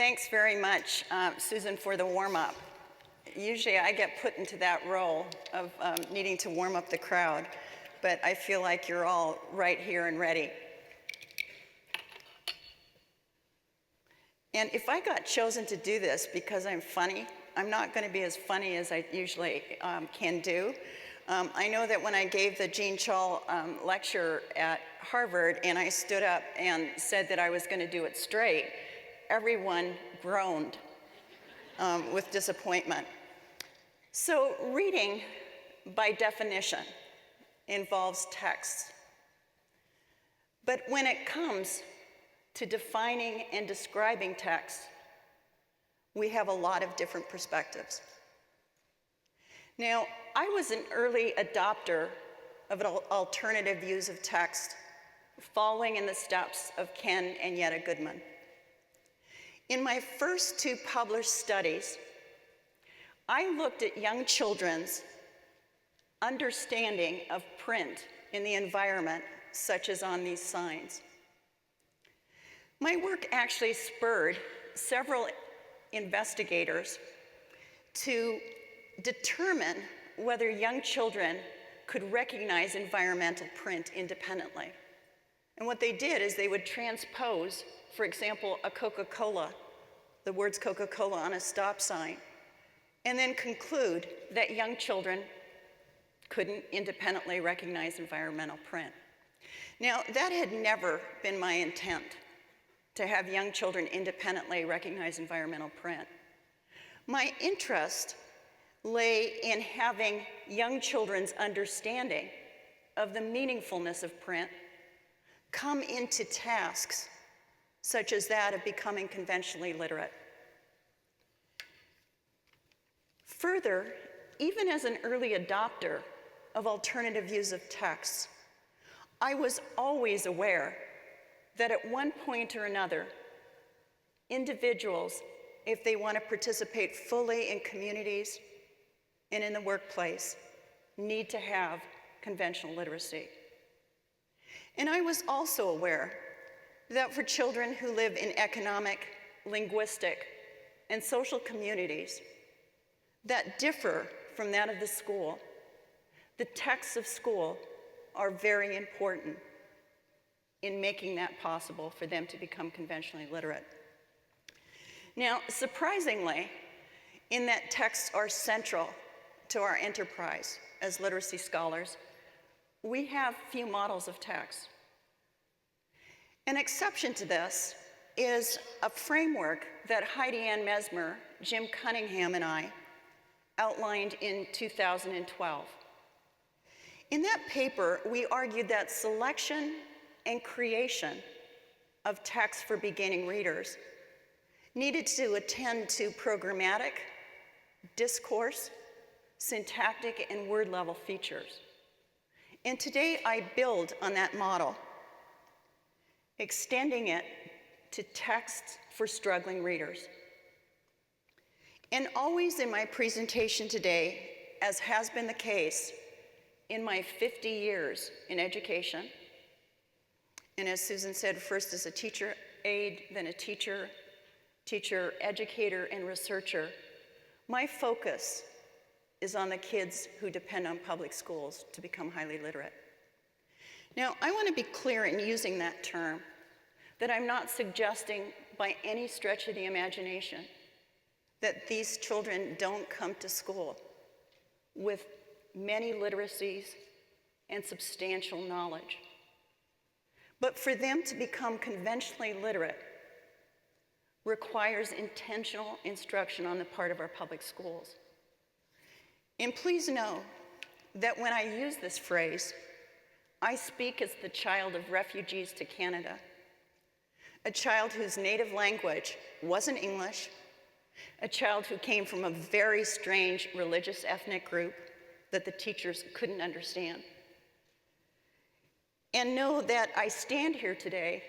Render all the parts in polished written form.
Thanks very much, Susan, for the warm-up. Usually I get put into that role of needing to warm up the crowd, but I feel like you're all right here and ready. And if I got chosen to do this because I'm funny, I'm not going to be as funny as I usually can do. I know that when I gave the Jean Chall lecture at Harvard and I stood up and said that I was going to do it straight, everyone groaned with disappointment. So reading, by definition, involves text. But when it comes to defining and describing text, we have a lot of different perspectives. Now, I was an early adopter of alternative views of text, following in the steps of Ken and Yetta Goodman. In my first two published studies, I looked at young children's understanding of print in the environment, such as on these signs. My work actually spurred several investigators to determine whether young children could recognize environmental print independently. And what they did is they would transpose, for example, a Coca-Cola, the words Coca-Cola on a stop sign, and then conclude that young children couldn't independently recognize environmental print. Now, that had never been my intent, to have young children independently recognize environmental print. My interest lay in having young children's understanding of the meaningfulness of print come into tasks such as that of becoming conventionally literate. Further, even as an early adopter of alternative views of text, I was always aware that at one point or another, individuals, if they want to participate fully in communities and in the workplace, need to have conventional literacy. And I was also aware that for children who live in economic, linguistic, and social communities that differ from that of the school, the texts of school are very important in making that possible for them to become conventionally literate. Now, surprisingly, in that texts are central to our enterprise as literacy scholars, we have few models of text. An exception to this is a framework that Heidi Ann Mesmer, Jim Cunningham, and I outlined in 2012. In that paper, we argued that selection and creation of text for beginning readers needed to attend to programmatic, discourse, syntactic, and word-level features. And today I build on that model, extending it to text for struggling readers. And always in my presentation today, as has been the case in my 50 years in education, and as Susan said, first as a teacher aide, then a teacher, educator, and researcher, my focus is on the kids who depend on public schools to become highly literate. Now, I want to be clear in using that term that I'm not suggesting by any stretch of the imagination that these children don't come to school with many literacies and substantial knowledge. But for them to become conventionally literate requires intentional instruction on the part of our public schools. And please know that when I use this phrase, I speak as the child of refugees to Canada, a child whose native language wasn't English, a child who came from a very strange religious ethnic group that the teachers couldn't understand. And know that I stand here today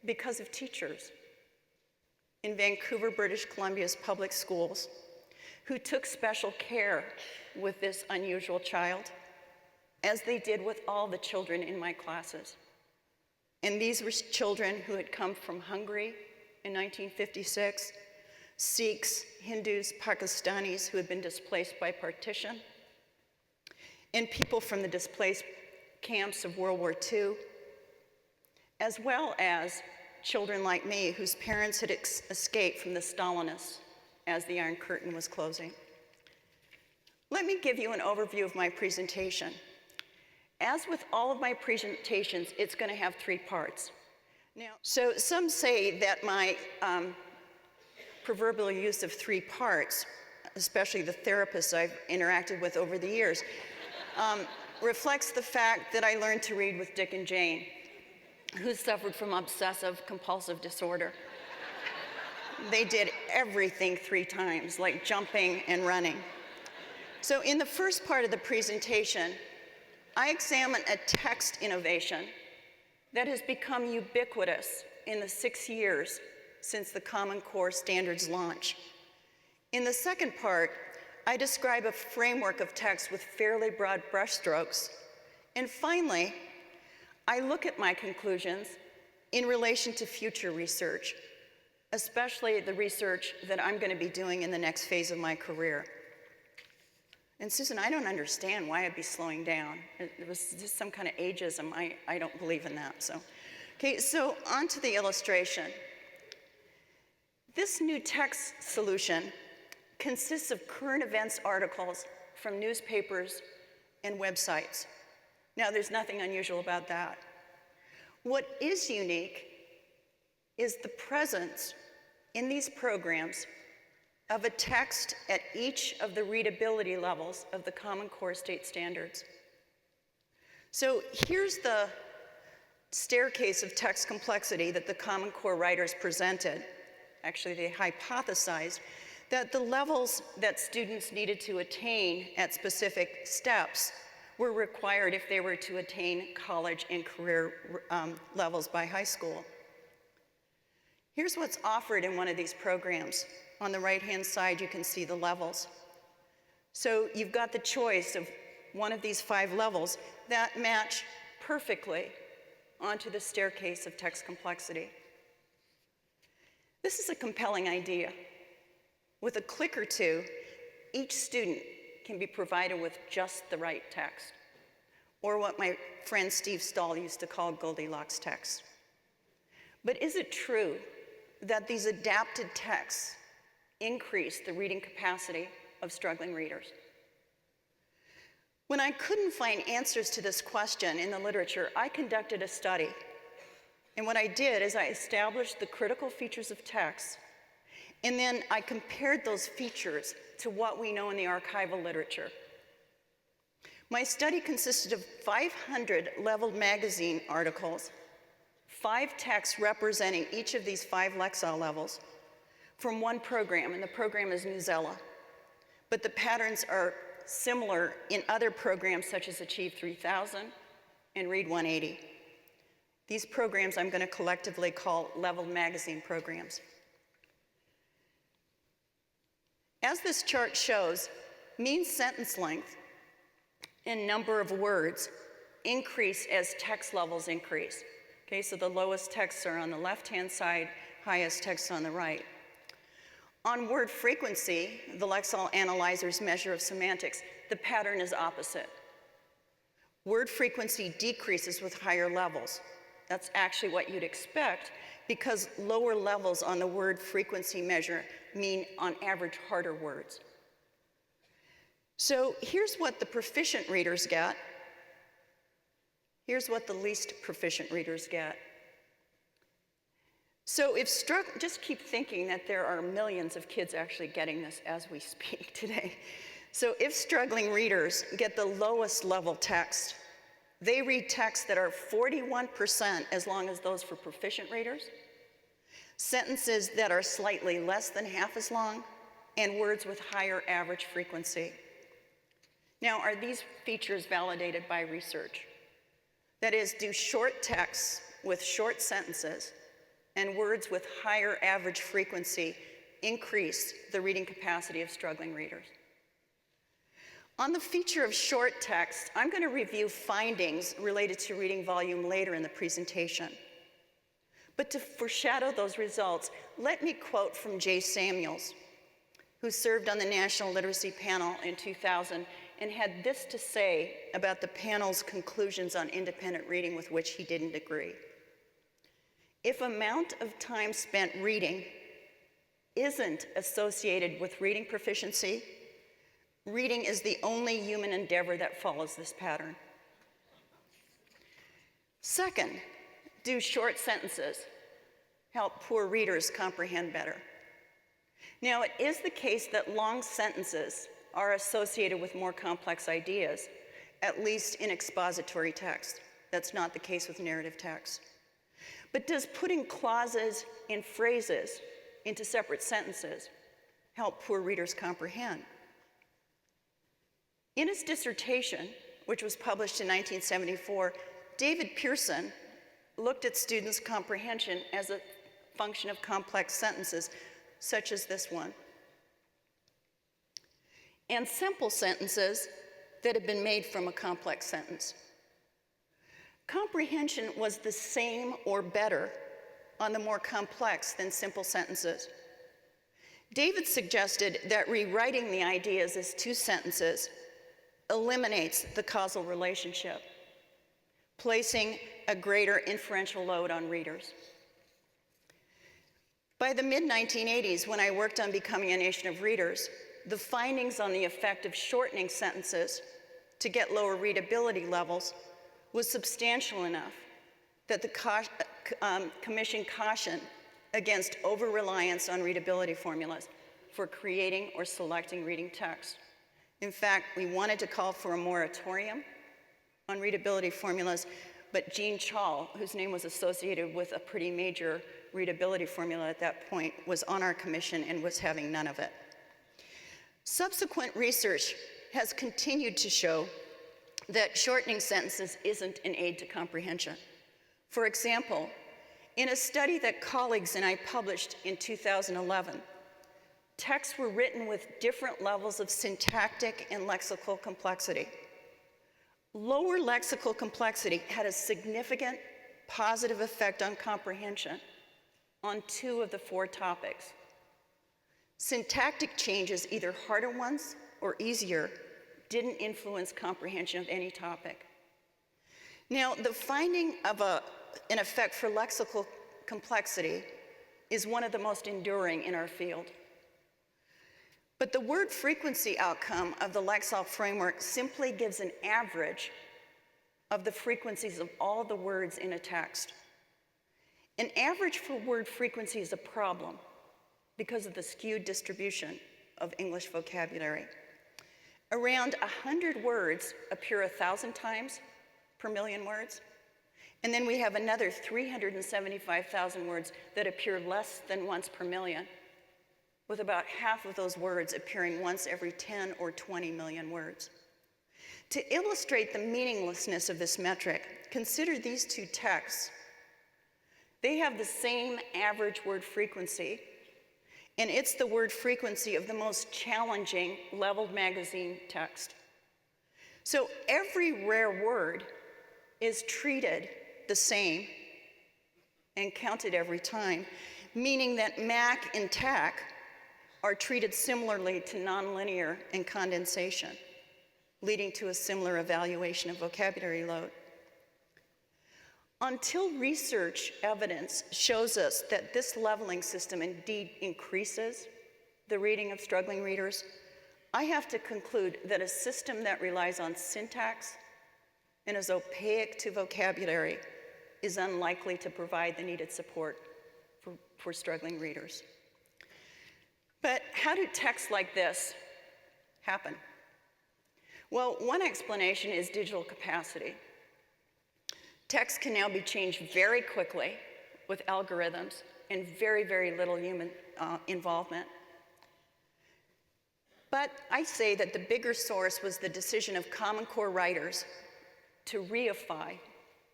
because of teachers in Vancouver, British Columbia's public schools who took special care with this unusual child, as they did with all the children in my classes. And these were children who had come from hungry, in 1956, Sikhs, Hindus, Pakistanis who had been displaced by partition, and people from the displaced camps of World War II, as well as children like me whose parents had escaped from the Stalinists as the Iron Curtain was closing. Let me give you an overview of my presentation. As with all of my presentations, it's going to have 3 parts. Now, so some say that my proverbial use of 3 parts, especially the therapists I've interacted with over the years, reflects the fact that I learned to read with Dick and Jane, who suffered from obsessive compulsive disorder. They did everything 3 times, like jumping and running. So in the first part of the presentation, I examine a text innovation that has become ubiquitous in the 6 years since the Common Core standards launch. In the second part, I describe a framework of text with fairly broad brushstrokes. And finally, I look at my conclusions in relation to future research, especially the research that I'm going to be doing in the next phase of my career. And Susan, I don't understand why I'd be slowing down. It was just some kind of ageism. I don't believe in that. Okay, so on to the illustration. This new text solution consists of current events articles from newspapers and websites. Now, there's nothing unusual about that. What is unique is the presence in these programs of a text at each of the readability levels of the Common Core state standards. So here's the staircase of text complexity that the Common Core writers presented. Actually, they hypothesized that the levels that students needed to attain at specific steps were required if they were to attain college and career levels by high school. Here's what's offered in one of these programs. On the right-hand side, you can see the levels. So you've got the choice of one of these 5 levels that match perfectly onto the staircase of text complexity. This is a compelling idea. With a click or 2, each student can be provided with just the right text, or what my friend Steve Stahl used to call Goldilocks text. But is it true that these adapted texts increase the reading capacity of struggling readers? When I couldn't find answers to this question in the literature, I conducted a study. And what I did is I established the critical features of text, and then I compared those features to what we know in the archival literature. My study consisted of 500 leveled magazine articles, 5 texts representing each of these 5 Lexile levels from one program, and the program is Newsella. But the patterns are similar in other programs such as Achieve 3000 and Read 180. These programs I'm going to collectively call leveled magazine programs. As this chart shows, mean sentence length and number of words increase as text levels increase. Okay, so the lowest texts are on the left-hand side, highest texts on the right. On word frequency, the Lexile Analyzer's measure of semantics, the pattern is opposite. Word frequency decreases with higher levels. That's actually what you'd expect because lower levels on the word frequency measure mean, on average, harder words. So here's what the proficient readers get. Here's what the least proficient readers get. So just keep thinking that there are millions of kids actually getting this as we speak today. So if struggling readers get the lowest level text, they read texts that are 41% as long as those for proficient readers, sentences that are slightly less than half as long, and words with higher average frequency. Now, are these features validated by research? That is, do short texts with short sentences and words with higher average frequency increase the reading capacity of struggling readers? On the feature of short text, I'm going to review findings related to reading volume later in the presentation. But to foreshadow those results, let me quote from Jay Samuels, who served on the National Literacy Panel in 2000 and had this to say about the panel's conclusions on independent reading with which he didn't agree. If amount of time spent reading isn't associated with reading proficiency, reading is the only human endeavor that follows this pattern. Second, do short sentences help poor readers comprehend better? Now, it is the case that long sentences are associated with more complex ideas, at least in expository text. That's not the case with narrative text. But does putting clauses and phrases into separate sentences help poor readers comprehend? In his dissertation, which was published in 1974, David Pearson looked at students' comprehension as a function of complex sentences, such as this one, and simple sentences that have been made from a complex sentence. Comprehension was the same or better on the more complex than simple sentences. David suggested that rewriting the ideas as two sentences eliminates the causal relationship, placing a greater inferential load on readers. By the mid-1980s, when I worked on Becoming a Nation of Readers, the findings on the effect of shortening sentences to get lower readability levels was substantial enough that the Commission cautioned against over-reliance on readability formulas for creating or selecting reading text. In fact, we wanted to call for a moratorium on readability formulas, but Jean Chall, whose name was associated with a pretty major readability formula at that point, was on our commission and was having none of it. Subsequent research has continued to show that shortening sentences isn't an aid to comprehension. For example, in a study that colleagues and I published in 2011, texts were written with different levels of syntactic and lexical complexity. Lower lexical complexity had a significant positive effect on comprehension on 2 of the 4 topics. Syntactic changes, either harder ones or easier, didn't influence comprehension of any topic. Now, the finding of an effect for lexical complexity is one of the most enduring in our field. But the word frequency outcome of the Lexile framework simply gives an average of the frequencies of all the words in a text. An average for word frequency is a problem because of the skewed distribution of English vocabulary. Around 100 words appear 1,000 times per million words, and then we have another 375,000 words that appear less than once per million, with about half of those words appearing once every 10 or 20 million words. To illustrate the meaninglessness of this metric, consider these 2 texts. They have the same average word frequency, and it's the word frequency of the most challenging leveled magazine text. So every rare word is treated the same and counted every time, meaning that MAC and TAC are treated similarly to nonlinear and condensation, leading to a similar evaluation of vocabulary load. Until research evidence shows us that this leveling system indeed increases the reading of struggling readers, I have to conclude that a system that relies on syntax and is opaque to vocabulary is unlikely to provide the needed support for struggling readers. But how do texts like this happen? Well, one explanation is digital capacity. Text can now be changed very quickly with algorithms and very, very little human involvement. But I say that the bigger source was the decision of Common Core writers to reify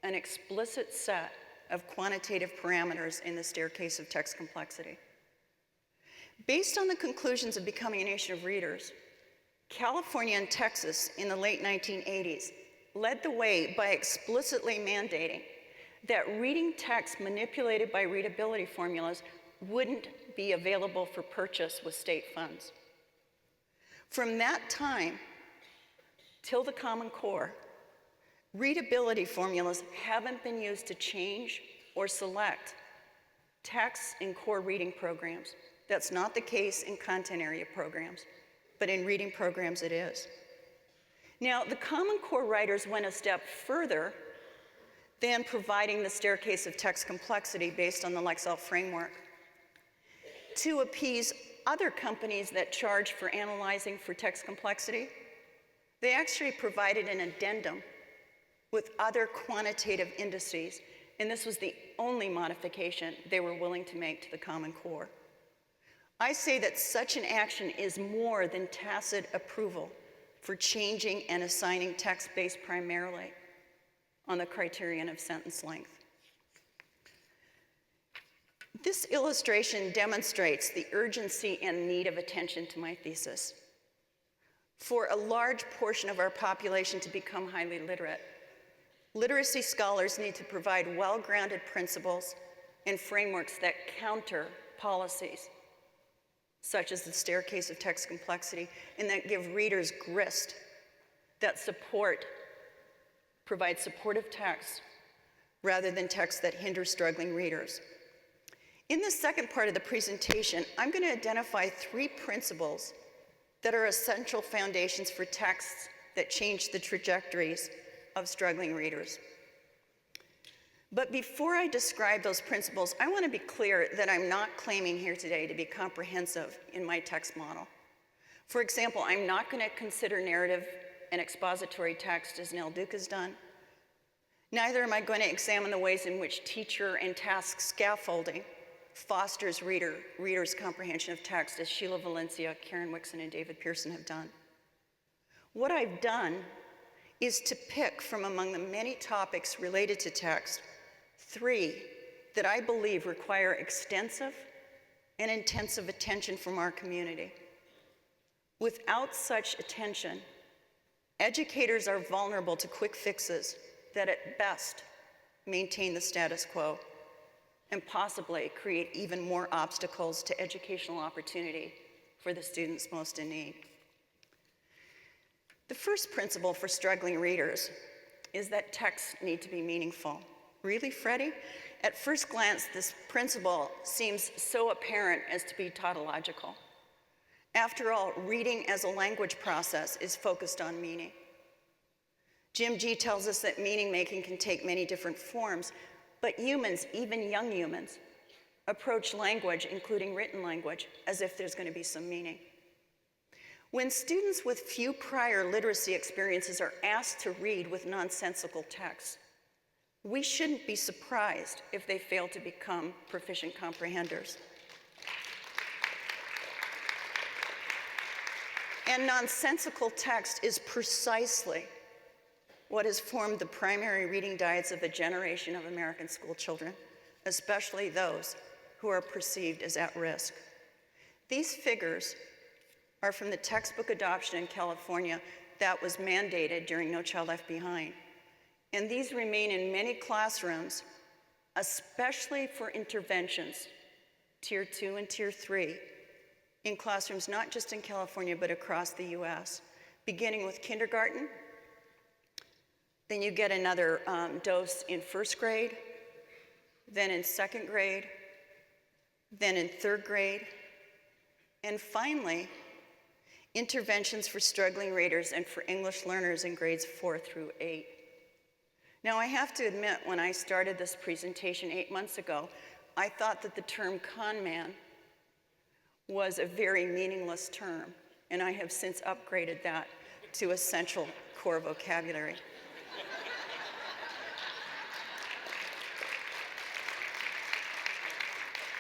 an explicit set of quantitative parameters in the staircase of text complexity. Based on the conclusions of Becoming a Nation of Readers, California and Texas in the late 1980s led the way by explicitly mandating that reading text manipulated by readability formulas wouldn't be available for purchase with state funds. From that time till the Common Core, readability formulas haven't been used to change or select texts in core reading programs. That's not the case in content area programs, but in reading programs it is. Now, the Common Core writers went a step further than providing the staircase of text complexity based on the Lexile framework. To appease other companies that charge for analyzing for text complexity, they actually provided an addendum with other quantitative indices, and this was the only modification they were willing to make to the Common Core. I say that such an action is more than tacit approval for changing and assigning text based primarily on the criterion of sentence length. This illustration demonstrates the urgency and need of attention to my thesis. For a large portion of our population to become highly literate, literacy scholars need to provide well-grounded principles and frameworks that counter policies, such as the staircase of text complexity, and that give readers grist, that provide supportive text rather than text that hinder struggling readers. In the second part of the presentation, I'm going to identify 3 principles that are essential foundations for texts that change the trajectories of struggling readers. But before I describe those principles, I want to be clear that I'm not claiming here today to be comprehensive in my text model. For example, I'm not going to consider narrative and expository text as Nell Duke has done. Neither am I going to examine the ways in which teacher and task scaffolding fosters readers' comprehension of text, as Sheila Valencia, Karen Wixon, and David Pearson have done. What I've done is to pick from among the many topics related to text 3 that I believe require extensive and intensive attention from our community. Without such attention, educators are vulnerable to quick fixes that at best maintain the status quo and possibly create even more obstacles to educational opportunity for the students most in need. The first principle for struggling readers is that texts need to be meaningful. Really, Freddy? At first glance, this principle seems so apparent as to be tautological. After all, reading as a language process is focused on meaning. Jim G. tells us that meaning making can take many different forms, but humans, even young humans, approach language, including written language, as if there's going to be some meaning. When students with few prior literacy experiences are asked to read with nonsensical texts, we shouldn't be surprised if they fail to become proficient comprehenders. And nonsensical text is precisely what has formed the primary reading diets of a generation of American school children, especially those who are perceived as at risk. These figures are from the textbook adoption in California that was mandated during No Child Left Behind. And these remain in many classrooms, especially for interventions, Tier 2 and Tier 3, in classrooms not just in California, but across the US, beginning with kindergarten. Then you get another dose in first grade, then in second grade, then in third grade, and finally, interventions for struggling readers and for English learners in grades 4 through 8. Now, I have to admit, when I started this presentation 8 months ago, I thought that the term con man was a very meaningless term, and I have since upgraded that to essential core vocabulary.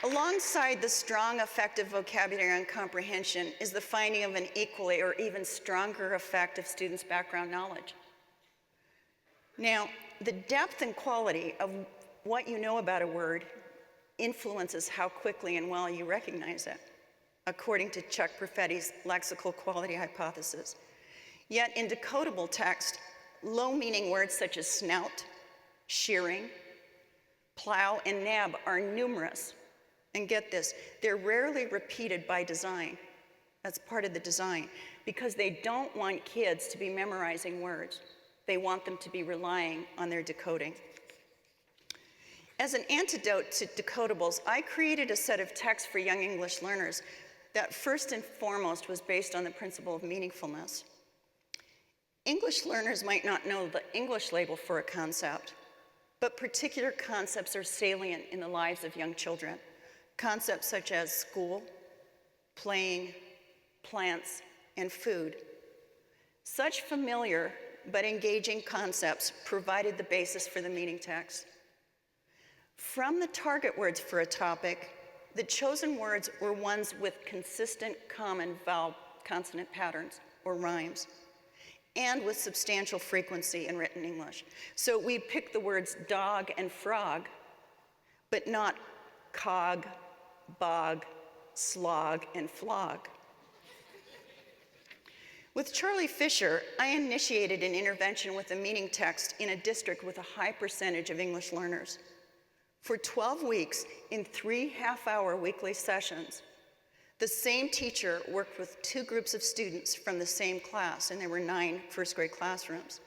Alongside the strong, effective vocabulary on comprehension is the finding of an equally or even stronger effect of students' background knowledge. Now, the depth and quality of what you know about a word influences how quickly and well you recognize it, according to Chuck Perfetti's lexical quality hypothesis. Yet in decodable text, low-meaning words such as snout, shearing, plow, and nab are numerous. And get this, they're rarely repeated by design. That's part of the design, because they don't want kids to be memorizing words. They want them to be relying on their decoding. As an antidote to decodables, I created a set of texts for young English learners that first and foremost was based on the principle of meaningfulness. English learners might not know the English label for a concept, but particular concepts are salient in the lives of young children. Concepts such as school, playing, plants, and food. Such familiar but engaging concepts provided the basis for the meaning text. From the target words for a topic, the chosen words were ones with consistent common vowel consonant patterns or rhymes, and with substantial frequency in written English. So we picked the words dog and frog, but not cog, bog, slog, and flog. With Charlie Fisher, I initiated an intervention with a meaning text in a district with a high percentage of English learners. For 12 weeks, in 3 half-hour weekly sessions, the same teacher worked with 2 groups of students from the same class, and there were 9 first-grade classrooms.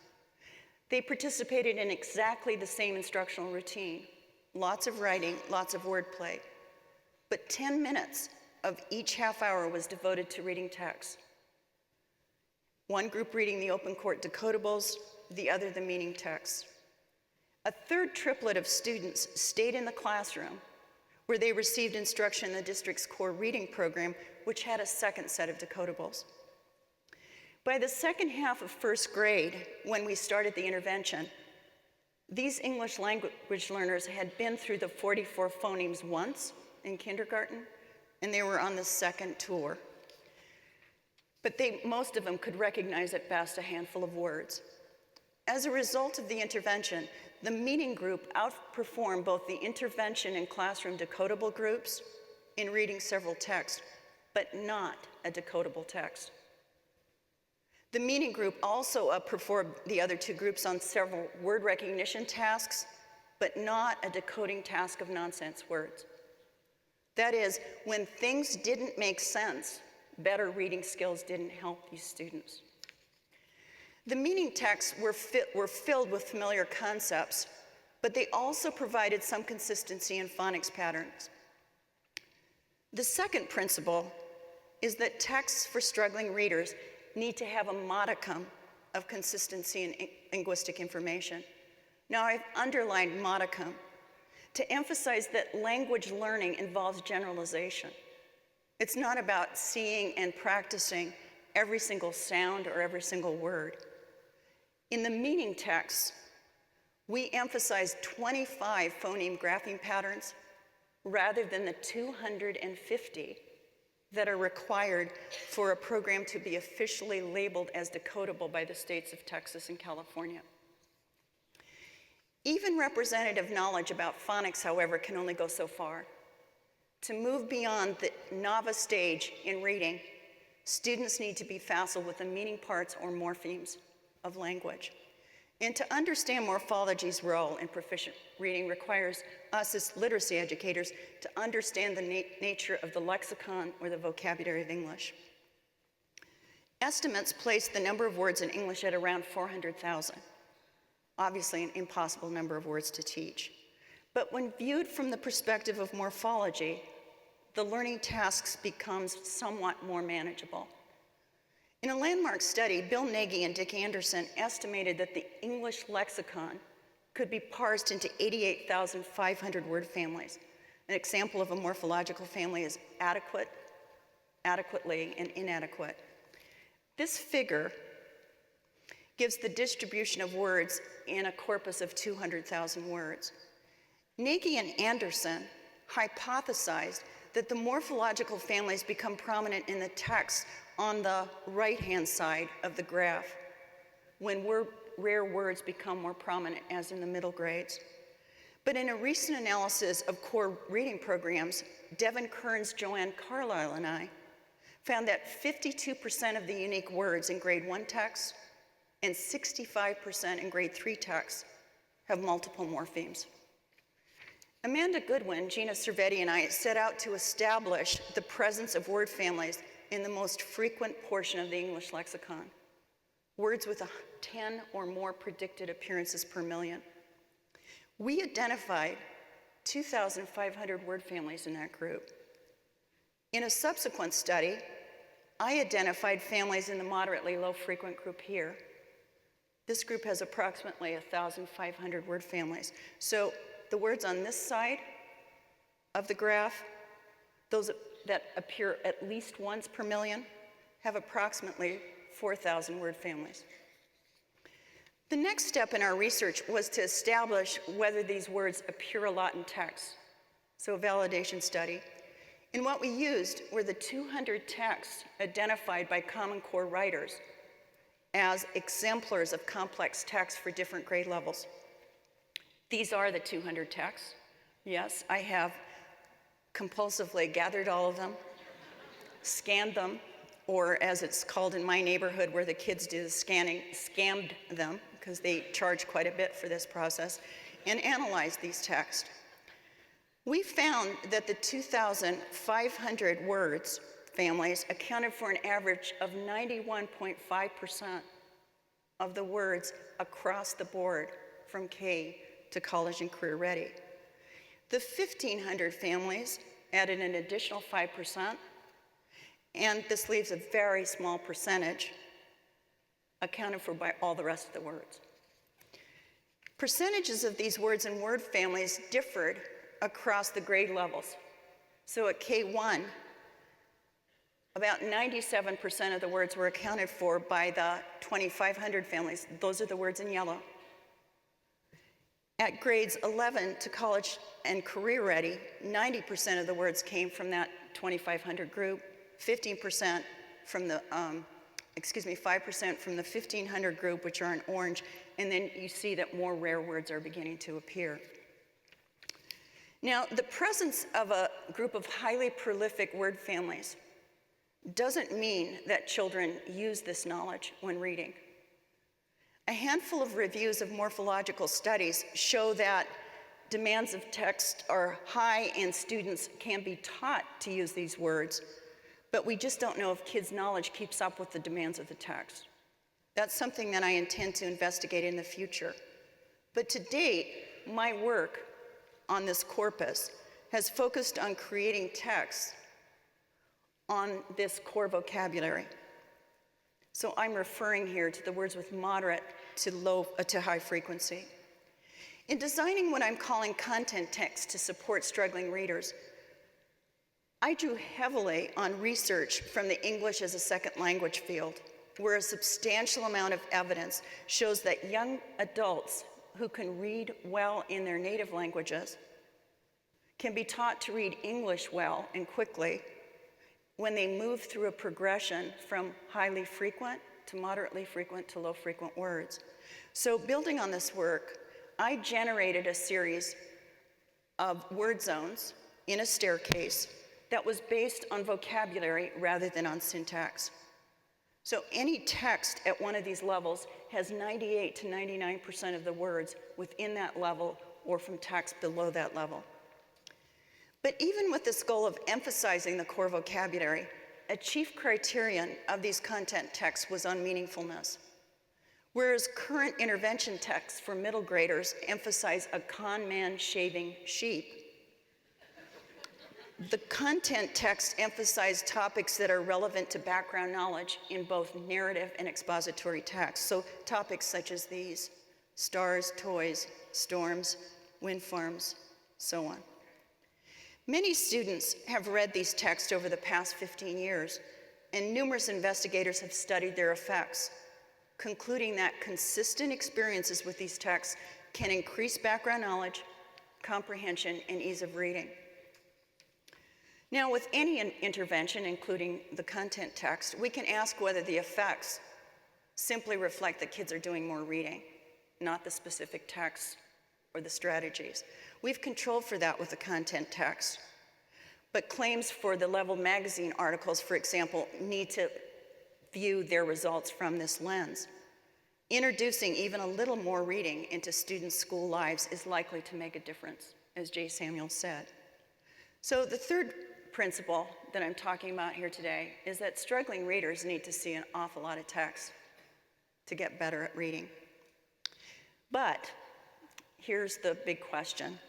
They participated in exactly the same instructional routine, lots of writing, lots of wordplay, but 10 minutes of each half-hour was devoted to reading text. One group reading the open court decodables, the other the meaning text. A third triplet of students stayed in the classroom where they received instruction in the district's core reading program, which had a second set of decodables. By the second half of first grade, when we started the intervention, these English language learners had been through the 44 phonemes once in kindergarten, and they were on the second tour. But most of them could recognize at best a handful of words. As a result of the intervention, the meaning group outperformed both the intervention and classroom decodable groups in reading several texts, but not a decodable text. The meaning group also outperformed the other 2 groups on several word recognition tasks, but not a decoding task of nonsense words. That is, when things didn't make sense, better reading skills didn't help these students. The meaning texts were filled with familiar concepts, but they also provided some consistency in phonics patterns. The second principle is that texts for struggling readers need to have a modicum of consistency in linguistic information. Now, I've underlined modicum to emphasize that language learning involves generalization. It's not about seeing and practicing every single sound or every single word. In the meaning text, we emphasize 25 phoneme grapheme patterns rather than the 250 that are required for a program to be officially labeled as decodable by the states of Texas and California. Even representative knowledge about phonics, however, can only go so far. To move beyond the novice stage in reading, students need to be facile with the meaning parts or morphemes of language. And to understand morphology's role in proficient reading requires us as literacy educators to understand the nature of the lexicon or the vocabulary of English. Estimates place the number of words in English at around 400,000. Obviously an impossible number of words to teach. But when viewed from the perspective of morphology, the learning tasks becomes somewhat more manageable. In a landmark study, Bill Nagy and Dick Anderson estimated that the English lexicon could be parsed into 88,500 word families. An example of a morphological family is adequate, adequately, and inadequate. This figure gives the distribution of words in a corpus of 200,000 words. Nagy and Anderson hypothesized that the morphological families become prominent in the text on the right-hand side of the graph, when rare words become more prominent, as in the middle grades. But in a recent analysis of core reading programs, Devin Kearns, Joanne Carlisle, and I found that 52% of the unique words in grade 1 texts and 65% in grade 3 texts have multiple morphemes. Amanda Goodwin, Gina Cervetti, and I set out to establish the presence of word families in the most frequent portion of the English lexicon, words with 10 or more predicted appearances per million. We identified 2,500 word families in that group. In a subsequent study, I identified families in the moderately low frequent group here. This group has approximately 1,500 word families. So the words on this side of the graph, those that appear at least once per million, have approximately 4,000 word families. The next step in our research was to establish whether these words appear a lot in text, so a validation study. And what we used were the 200 texts identified by Common Core writers as exemplars of complex text for different grade levels. These are the 200 texts. Yes, I have compulsively gathered all of them, scanned them, or as it's called in my neighborhood where the kids do the scanning, scammed them, because they charge quite a bit for this process, and analyzed these texts. We found that the 2,500 words families accounted for an average of 91.5% of the words across the board from K to college and career ready. The 1,500 families added an additional 5%, and this leaves a very small percentage accounted for by all the rest of the words. Percentages of these words and word families differed across the grade levels. So at K1, about 97% of the words were accounted for by the 2,500 families. Those are the words in yellow. At grades 11 to college and career ready, 90% of the words came from that 2,500 group, 15% from the, 5% from the 1,500 group, which are in orange, and then you see that more rare words are beginning to appear. Now, the presence of a group of highly prolific word families doesn't mean that children use this knowledge when reading. A handful of reviews of morphological studies show that demands of text are high and students can be taught to use these words, but we just don't know if kids' knowledge keeps up with the demands of the text. That's something that I intend to investigate in the future. But to date, my work on this corpus has focused on creating texts on this core vocabulary. So I'm referring here to the words with moderate to high frequency. In designing what I'm calling content text to support struggling readers, I drew heavily on research from the English as a second language field, where a substantial amount of evidence shows that young adults who can read well in their native languages can be taught to read English well and quickly when they move through a progression from highly frequent to moderately frequent to low frequent words. So building on this work, I generated a series of word zones in a staircase that was based on vocabulary rather than on syntax. So any text at one of these levels has 98 to 99% of the words within that level or from text below that level. But even with this goal of emphasizing the core vocabulary, a chief criterion of these content texts was on meaningfulness. Whereas current intervention texts for middle graders emphasize a con man shaving sheep, the content texts emphasize topics that are relevant to background knowledge in both narrative and expository text. So topics such as these: stars, toys, storms, wind farms, so on. Many students have read these texts over the past 15 years, and numerous investigators have studied their effects, concluding that consistent experiences with these texts can increase background knowledge, comprehension, and ease of reading. Now, with any intervention, including the content text, we can ask whether the effects simply reflect that kids are doing more reading, not the specific texts or the strategies. We've controlled for that with the content text. But claims for the Level magazine articles, for example, need to view their results from this lens. Introducing even a little more reading into students' school lives is likely to make a difference as J. Samuel said. So the third principle that I'm talking about here today is that struggling readers need to see an awful lot of text to get better at reading. But here's the big question.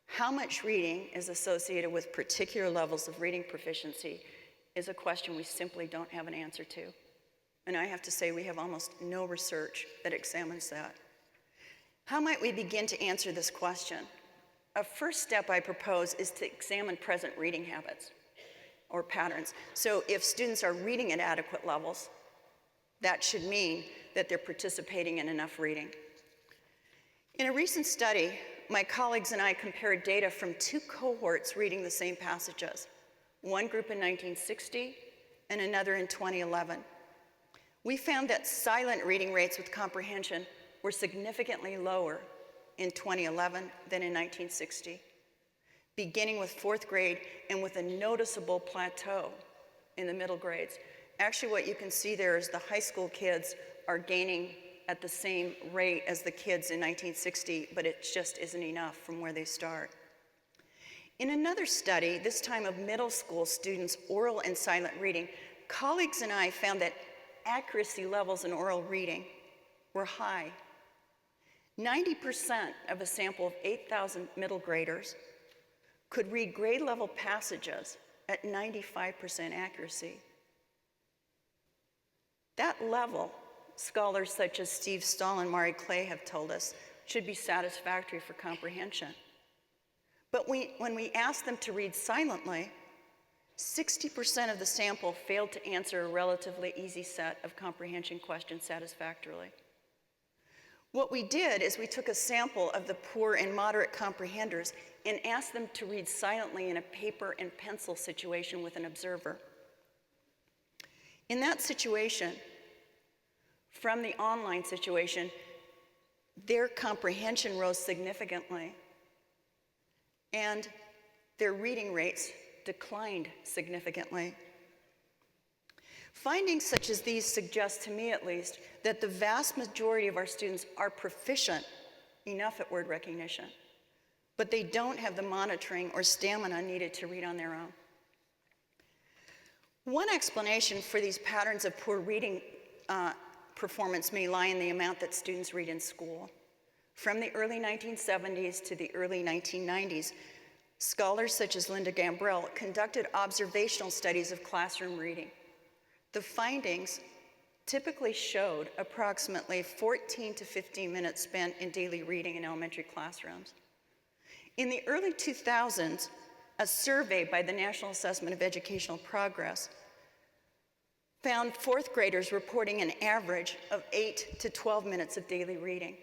How much reading is associated with particular levels of reading proficiency is a question we simply don't have an answer to. And I have to say we have almost no research that examines that. How might we begin to answer this question? A first step I propose is to examine present reading habits or patterns. So if students are reading at adequate levels, that should mean that they're participating in enough reading. In a recent study, my colleagues and I compared data from 2 cohorts reading the same passages, one group in 1960 and another in 2011. We found that silent reading rates with comprehension were significantly lower in 2011 than in 1960, beginning with 4th grade and with a noticeable plateau in the middle grades. Actually, what you can see there is the high school kids are gaining at the same rate as the kids in 1960, but it just isn't enough from where they start. In another study, this time of middle school students' oral and silent reading, colleagues and I found that accuracy levels in oral reading were high. 90% of a sample of 8,000 middle graders could read grade level passages at 95% accuracy. That level, scholars such as Steve Stahl and Mari Clay have told us, should be satisfactory for comprehension. But when we asked them to read silently, 60% of the sample failed to answer a relatively easy set of comprehension questions satisfactorily. What we did is we took a sample of the poor and moderate comprehenders and asked them to read silently in a paper and pencil situation with an observer. In that situation, from the online situation, their comprehension rose significantly and their reading rates declined significantly. Findings such as these suggest, to me at least, that the vast majority of our students are proficient enough at word recognition, but they don't have the monitoring or stamina needed to read on their own. One explanation for these patterns of poor reading performance may lie in the amount that students read in school. From the early 1970s to the early 1990s, scholars such as Linda Gambrell conducted observational studies of classroom reading. The findings typically showed approximately 14 to 15 minutes spent in daily reading in elementary classrooms. In the early 2000s, a survey by the National Assessment of Educational Progress found 4th graders reporting an average of 8 to 12 minutes of daily reading.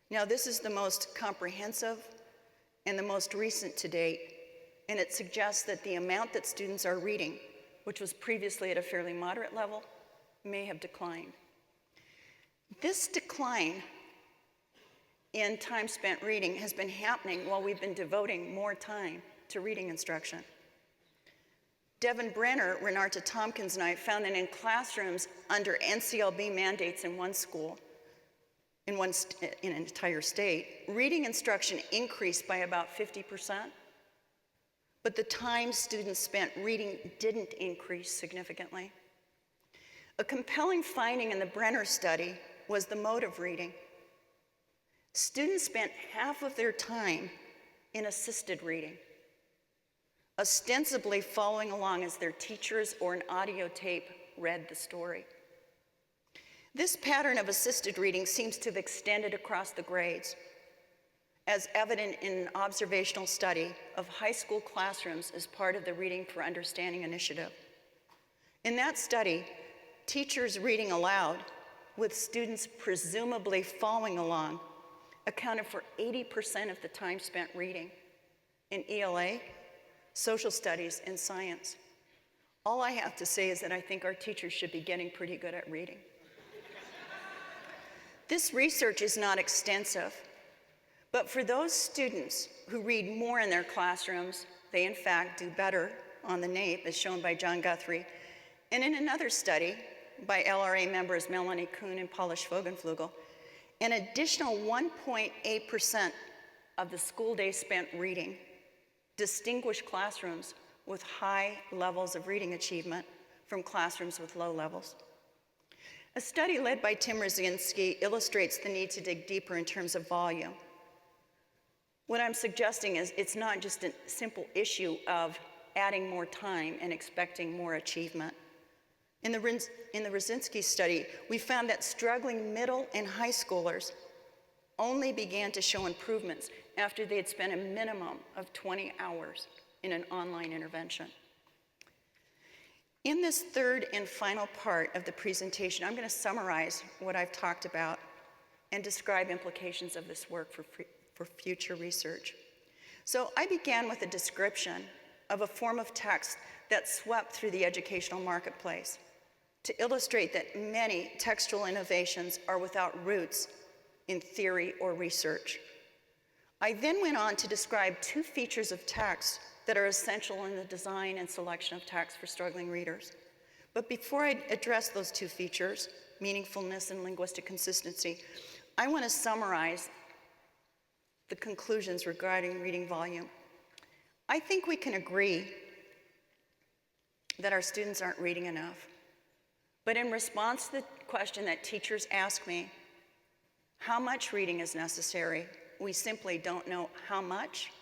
Now, this is the most comprehensive and the most recent to date, and it suggests that the amount that students are reading, which was previously at a fairly moderate level, may have declined. This decline in time spent reading has been happening while we've been devoting more time to reading instruction. Devin Brenner, Renata Tompkins, and I found that in classrooms under NCLB mandates in one school, in an entire state, reading instruction increased by about 50%, but the time students spent reading didn't increase significantly. A compelling finding in the Brenner study was the mode of reading. Students spent half of their time in assisted reading, ostensibly following along as their teachers or an audio tape read the story. This pattern of assisted reading seems to have extended across the grades, as evident in an observational study of high school classrooms as part of the Reading for Understanding initiative. In that study, teachers reading aloud, with students presumably following along, accounted for 80% of the time spent reading in ELA, social studies, and science. All I have to say is that I think our teachers should be getting pretty good at reading. This research is not extensive, but for those students who read more in their classrooms, they in fact do better on the NAEP, as shown by John Guthrie. And in another study by LRA members Melanie Kuhn and Paula Schwogenflugel, an additional 1.8% of the school day spent reading distinguish classrooms with high levels of reading achievement from classrooms with low levels. A study led by Tim Rosinski illustrates the need to dig deeper in terms of volume. What I'm suggesting is it's not just a simple issue of adding more time and expecting more achievement. In the Rosinski study, we found that struggling middle and high schoolers only began to show improvements after they had spent a minimum of 20 hours in an online intervention. In this third and final part of the presentation, I'm going to summarize what I've talked about and describe implications of this work for future research. So I began with a description of a form of text that swept through the educational marketplace to illustrate that many textual innovations are without roots in theory or research. I then went on to describe two features of text that are essential in the design and selection of text for struggling readers. But before I address those two features, meaningfulness and linguistic consistency, I want to summarize the conclusions regarding reading volume. I think we can agree that our students aren't reading enough. But in response to the question that teachers ask me, how much reading is necessary, we simply don't know how much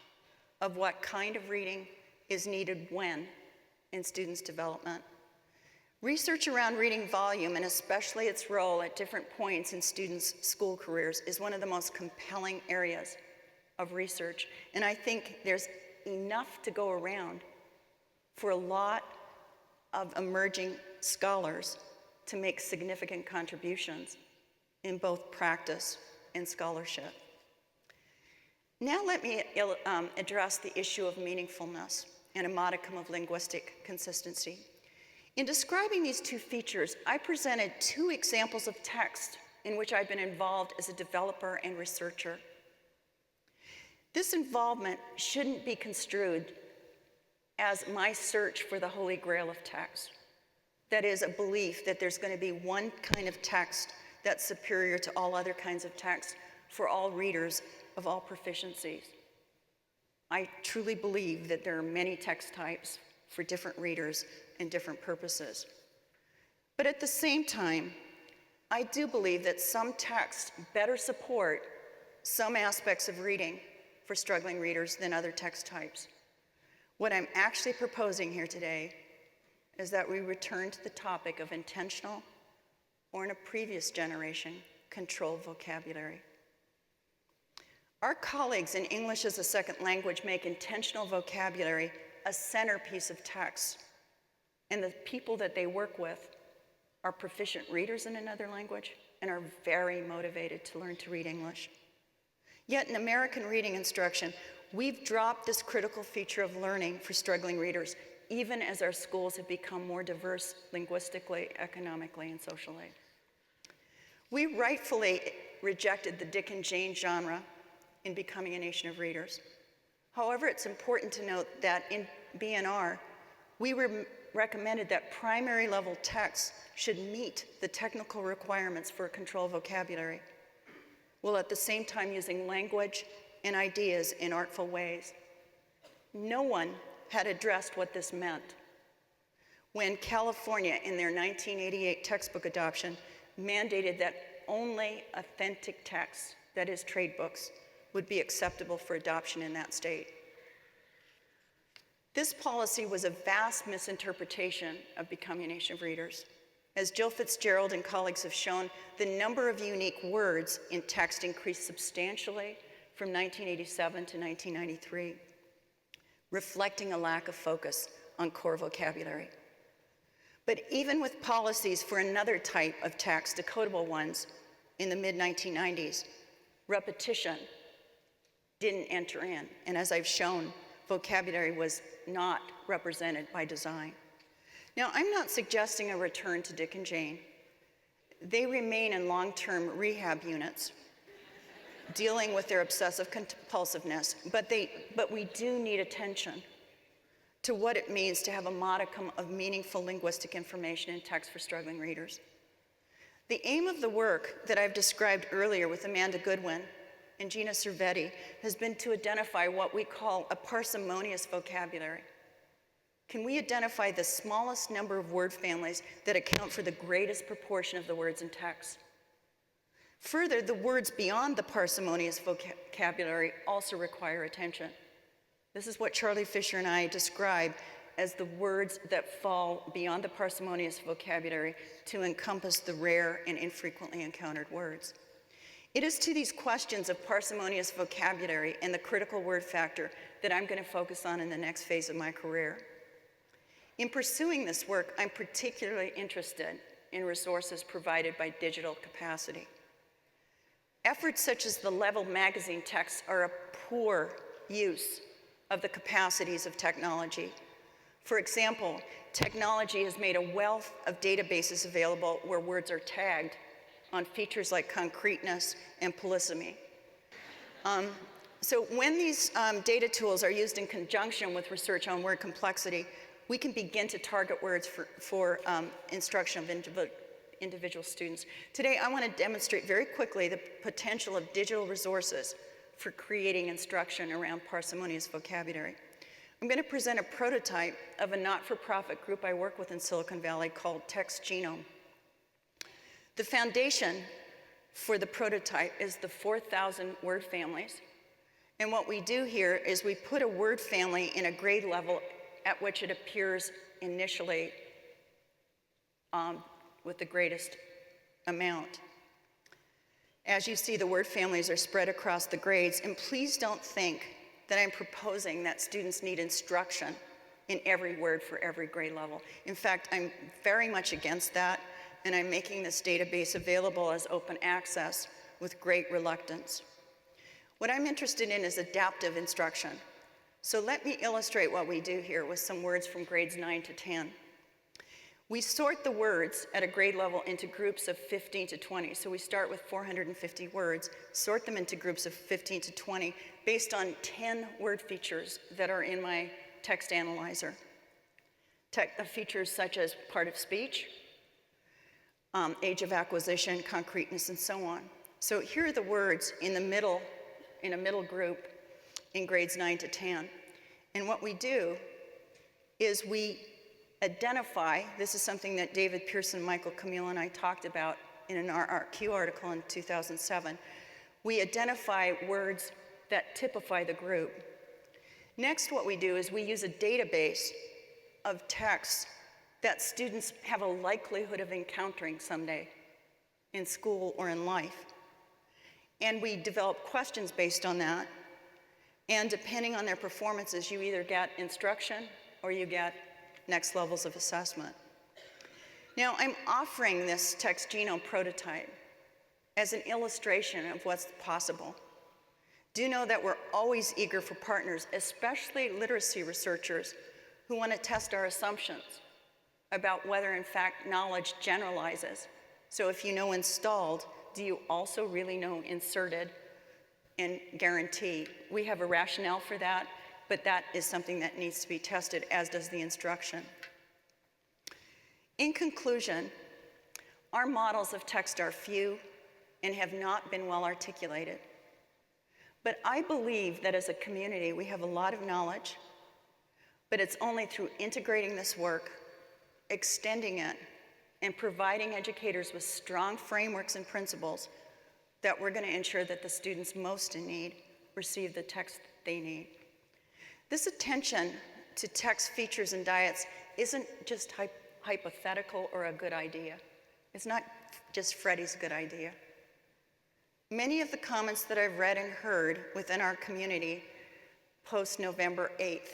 of what kind of reading is needed when in students' development. Research around reading volume, and especially its role at different points in students' school careers, is one of the most compelling areas of research. And I think there's enough to go around for a lot of emerging scholars to make significant contributions in both practice and scholarship. Now let me address the issue of meaningfulness and a modicum of linguistic consistency. In describing these two features, I presented two examples of text in which I've been involved as a developer and researcher. This involvement shouldn't be construed as my search for the holy grail of text. That is, a belief that there's going to be one kind of text that's superior to all other kinds of text for all readers of all proficiencies. I truly believe that there are many text types for different readers and different purposes. But at the same time, I do believe that some texts better support some aspects of reading for struggling readers than other text types. What I'm actually proposing here today is that we return to the topic of intentional, or in a previous generation, controlled vocabulary. Our colleagues in English as a second language make intentional vocabulary a centerpiece of text, and the people that they work with are proficient readers in another language and are very motivated to learn to read English. Yet in American reading instruction, we've dropped this critical feature of learning for struggling readers, even as our schools have become more diverse linguistically, economically, and socially. We rightfully rejected the Dick and Jane genre in Becoming a Nation of Readers. However, it's important to note that in BNR, we recommended that primary level texts should meet the technical requirements for a controlled vocabulary, while at the same time using language and ideas in artful ways. No one had addressed what this meant when California, in their 1988 textbook adoption, mandated that only authentic texts, that is, trade books, would be acceptable for adoption in that state. This policy was a vast misinterpretation of Becoming a Nation of Readers. As Jill Fitzgerald and colleagues have shown, the number of unique words in text increased substantially from 1987 to 1993, reflecting a lack of focus on core vocabulary. But even with policies for another type of text, decodable ones, in the mid-1990s, repetition didn't enter in. And as I've shown, vocabulary was not represented by design. Now, I'm not suggesting a return to Dick and Jane. They remain in long-term rehab units, dealing with their obsessive compulsiveness, but we do need attention to what it means to have a modicum of meaningful linguistic information in text for struggling readers. The aim of the work that I've described earlier with Amanda Goodwin and Gina Cervetti has been to identify what we call a parsimonious vocabulary. Can we identify the smallest number of word families that account for the greatest proportion of the words in text? Further, the words beyond the parsimonious vocabulary also require attention. This is what Charlie Fisher and I describe as the words that fall beyond the parsimonious vocabulary to encompass the rare and infrequently encountered words. It is to these questions of parsimonious vocabulary and the critical word factor that I'm going to focus on in the next phase of my career. In pursuing this work, I'm particularly interested in resources provided by digital capacity. Efforts such as the Level magazine texts are a poor use of the capacities of technology. For example, technology has made a wealth of databases available where words are tagged on features like concreteness and polysemy. So when these data tools are used in conjunction with research on word complexity, we can begin to target words for instruction of individual students. Today, I want to demonstrate very quickly the potential of digital resources for creating instruction around parsimonious vocabulary. I'm going to present a prototype of a not-for-profit group I work with in Silicon Valley called Text Genome. The foundation for the prototype is the 4,000 word families. And what we do here is we put a word family in a grade level at which it appears initially with the greatest amount. As you see, the word families are spread across the grades, and please don't think that I'm proposing that students need instruction in every word for every grade level. In fact, I'm very much against that, and I'm making this database available as open access with great reluctance. What I'm interested in is adaptive instruction. So let me illustrate what we do here with some words from grades 9 to 10. We sort the words at a grade level into groups of 15 to 20. So we start with 450 words, sort them into groups of 15 to 20 based on 10 word features that are in my text analyzer. Features such as part of speech, age of acquisition, concreteness, and so on. So here are the words in a middle group in grades 9 to 10. And what we do is we identify, this is something that David Pearson, Michael Camille, and I talked about in an RRQ article in 2007. We identify words that typify the group. Next, what we do is we use a database of texts that students have a likelihood of encountering someday in school or in life. And we develop questions based on that. And depending on their performances, you either get instruction or you get next levels of assessment. Now, I'm offering this text genome prototype as an illustration of what's possible. Do know that we're always eager for partners, especially literacy researchers who want to test our assumptions about whether, in fact, knowledge generalizes. So if you know installed, do you also really know inserted and guarantee? We have a rationale for that, but that is something that needs to be tested, as does the instruction. In conclusion, our models of text are few and have not been well articulated. But I believe that as a community, we have a lot of knowledge, but it's only through integrating this work, extending it, and providing educators with strong frameworks and principles that we're going to ensure that the students most in need receive the text they need. This attention to text features and diets isn't just hypothetical or a good idea. It's not just Freddy's good idea. Many of the comments that I've read and heard within our community post-November 8th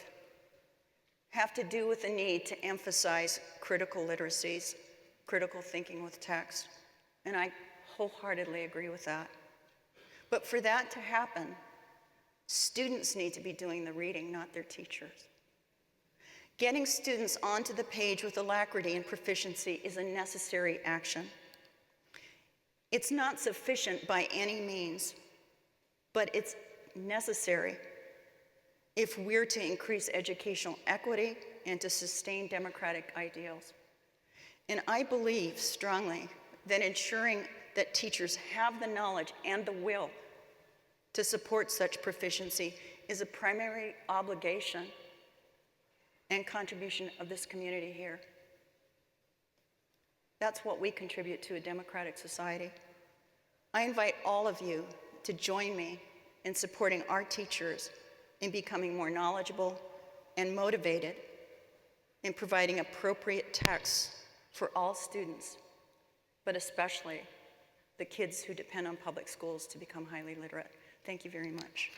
have to do with the need to emphasize critical literacies, critical thinking with text, and I wholeheartedly agree with that. But for that to happen, students need to be doing the reading, not their teachers. Getting students onto the page with alacrity and proficiency is a necessary action. It's not sufficient by any means, but it's necessary if we're to increase educational equity and to sustain democratic ideals. And I believe strongly that ensuring that teachers have the knowledge and the will to support such proficiency is a primary obligation and contribution of this community here. That's what we contribute to a democratic society. I invite all of you to join me in supporting our teachers in becoming more knowledgeable and motivated in providing appropriate texts for all students, but especially the kids who depend on public schools to become highly literate. Thank you very much.